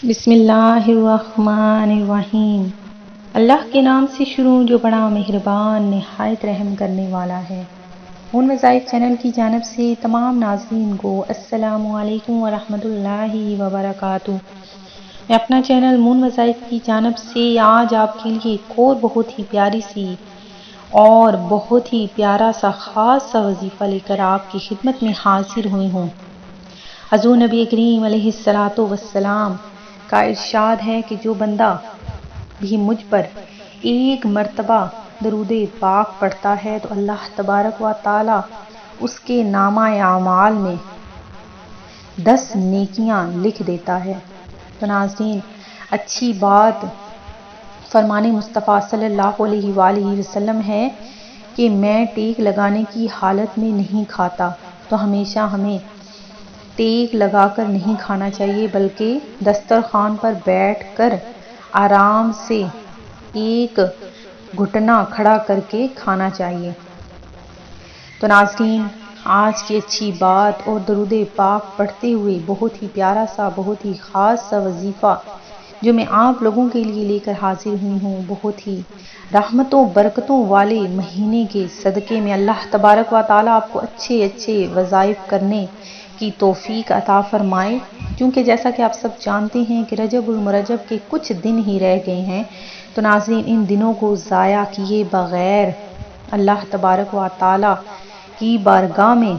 بسم اللہ الرحمن الرحیم۔ اللہ کے نام سے شروع جو بڑا مہربان نہایت رحم کرنے والا ہے۔ مون وظائف چینل کی جانب سے تمام ناظرین کو السلام علیکم ورحمۃ اللہ وبرکاتہ۔ میں اپنا چینل مون وظائف کی جانب سے آج آپ کے لیے ایک اور بہت ہی پیاری سی اور بہت ہی پیارا سا خاص سا وظیفہ لے کر آپ کی خدمت میں حاضر ہوئی ہوں۔ حضور نبی کریم علیہ الصلاۃ والسلام کا ارشاد ہے کہ جو بندہ بھی مجھ پر ایک مرتبہ درود پاک پڑھتا ہے تو اللہ تبارک و تعالی اس کے نامہ اعمال میں 10 نیکیاں لکھ دیتا ہے۔ تو ناظرین، اچھی بات فرمان مصطفیٰ صلی اللہ علیہ وآلہ وسلم ہے کہ میں ٹیک لگانے کی حالت میں نہیں کھاتا، تو ہمیشہ ہمیں ٹیک لگا کر نہیں کھانا چاہیے بلکہ دسترخوان پر بیٹھ کر آرام سے ایک گھٹنا کھڑا کر کے کھانا چاہیے۔ تو ناظرین، آج کی اچھی بات اور درود پاک پڑھتے ہوئے بہت ہی پیارا سا بہت ہی خاص سا وظیفہ جو میں آپ لوگوں کے لیے لے کر حاضر ہوئی ہوں، بہت ہی رحمتوں برکتوں والے مہینے کے صدقے میں اللہ تبارک و تعالیٰ آپ کو اچھے اچھے وظائف کرنے کی توفیق عطا فرمائے۔ کیونکہ جیسا کہ آپ سب جانتے ہیں کہ رجب المرجب کے کچھ دن ہی رہ گئے ہیں، تو ناظرین ان دنوں کو ضائع کیے بغیر اللہ تبارک و تعالیٰ کی بارگاہ میں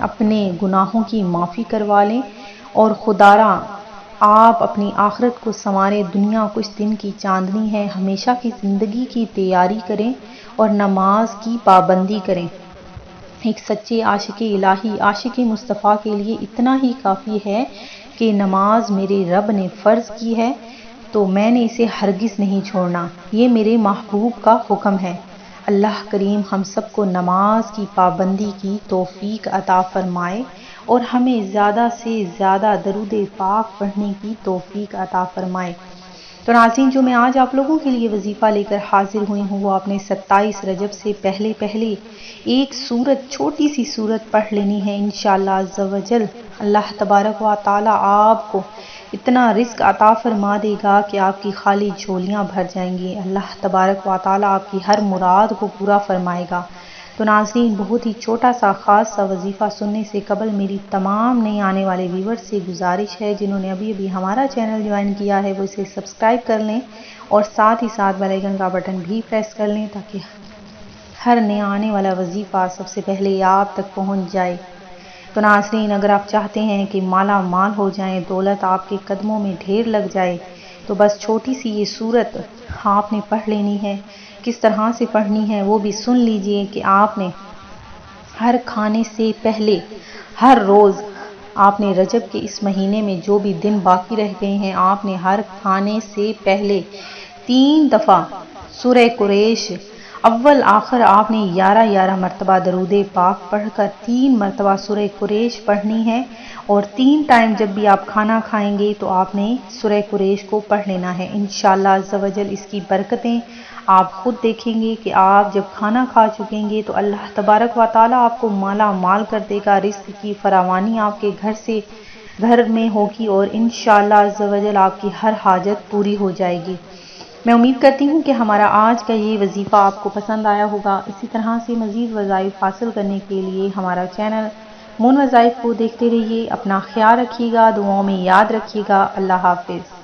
اپنے گناہوں کی معافی کروا لیں اور خدارا آپ اپنی آخرت کو سنواریں۔ دنیا کچھ دن کی چاندنی ہے، ہمیشہ کی زندگی کی تیاری کریں اور نماز کی پابندی کریں۔ ایک سچے عاشق الہی عاشق مصطفیٰ کے لیے اتنا ہی کافی ہے کہ نماز میرے رب نے فرض کی ہے تو میں نے اسے ہرگز نہیں چھوڑنا، یہ میرے محبوب کا حکم ہے۔ اللہ کریم ہم سب کو نماز کی پابندی کی توفیق عطا فرمائے اور ہمیں زیادہ سے زیادہ درود پاک پڑھنے کی توفیق عطا فرمائے۔ تو ناظرین، جو میں آج آپ لوگوں کے لیے وظیفہ لے کر حاضر ہوئی ہوں، وہ آپ نے 27 رجب سے پہلے ایک سورت، چھوٹی سی سورت پڑھ لینی ہے انشاءاللہ عز و جل۔ اللہ تبارک و تعالیٰ آپ کو اتنا رزق عطا فرما دے گا کہ آپ کی خالی جھولیاں بھر جائیں گی۔ اللہ تبارک و تعالیٰ آپ کی ہر مراد کو پورا فرمائے گا۔ تو ناظرین، بہت ہی چھوٹا سا خاص سا وظیفہ سننے سے قبل میری تمام نئے آنے والے ویورز سے گزارش ہے، جنہوں نے ابھی ہمارا چینل جوائن کیا ہے وہ اسے سبسکرائب کر لیں اور ساتھ ہی ساتھ بیل آئیکن کا بٹن بھی پریس کر لیں تاکہ ہر نیا آنے والا وظیفہ سب سے پہلے آپ تک پہنچ جائے۔ تو ناظرین، اگر آپ چاہتے ہیں کہ مالا مال ہو جائیں، دولت آپ کے قدموں میں ڈھیر لگ جائے، تو بس چھوٹی سی یہ سورت آپ نے پڑھ لینی ہے۔ کس طرح سے پڑھنی ہے وہ بھی سن لیجئے کہ آپ نے ہر کھانے سے پہلے ہر روز، آپ نے رجب کے اس مہینے میں جو بھی دن باقی رہ گئے ہیں، آپ نے ہر کھانے سے پہلے 3 دفعہ سورہ قریش اول آخر آپ نے 11 مرتبہ درود پاک پڑھ کر 3 مرتبہ سورہ قریش پڑھنی ہے، اور 3 ٹائم جب بھی آپ کھانا کھائیں گے تو آپ نے سورہ قریش کو پڑھ لینا ہے انشاءاللہ عز و جل۔ اس کی برکتیں آپ خود دیکھیں گے کہ آپ جب کھانا کھا چکیں گے تو اللہ تبارک و تعالیٰ آپ کو مالا مال کر دے گا، رزق کی فراوانی آپ کے گھر میں ہوگی اور انشاءاللہ عز و جل آپ کی ہر حاجت پوری ہو جائے گی۔ میں امید کرتی ہوں کہ ہمارا آج کا یہ وظیفہ آپ کو پسند آیا ہوگا۔ اسی طرح سے مزید وظائف حاصل کرنے کے لیے ہمارا چینل مون وظائف کو دیکھتے رہیے۔ اپنا خیال رکھیے گا، دعاؤں میں یاد رکھیے گا۔ اللہ حافظ۔